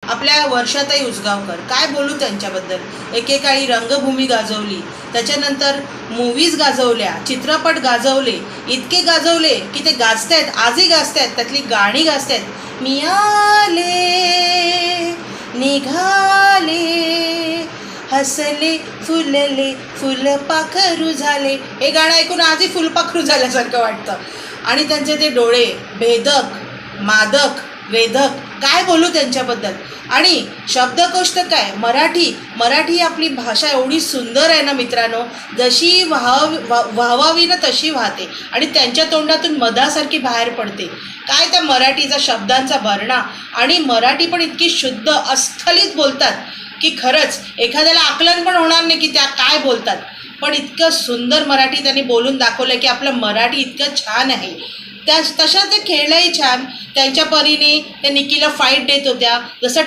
आपल्या वर्षाताई उसगावकर, काय बोलू त्यांच्याबद्दल. एकेकाळी रंगभूमी गाजवली, त्याच्यानंतर मूवीज गाजवल्या, चित्रपट गाजवले, इतके गाजवले की ते गाजतायत, आजही गाजतायत. त्यातली गाणी गाजतायत. मियाले निघाले हसले फुलले फुलपाखरू झाले, हे गाणं ऐकून आजही फुलपाखरू झाल्यासारखं वाटतं. आणि त्यांचे ते डोळे भेदक, मादक, वेधक, काय बोलू त्यांच्याबद्दल. आणि शब्दकोश तर काय, मराठी आपली भाषा एवढी सुंदर आहे ना मित्रांनो, जशी व्हावावी ना तशी वाहते आणि त्यांच्या तोंडातून मधासारखी बाहेर पडते. काय त्या मराठीचा शब्दांचा भरणा, आणि मराठी पण इतकी शुद्ध अस्खलित बोलतात की खरंच एखाद्याला आकलन पण होणार नाही की त्या काय बोलतात. पण इतकं सुंदर मराठी त्यांनी बोलून दाखवलं की आपलं मराठी इतकं छान आहे. तशा ते खेळलंही छान. त्यांच्या परीने त्या निकीला फाईट देत होत्या, जसं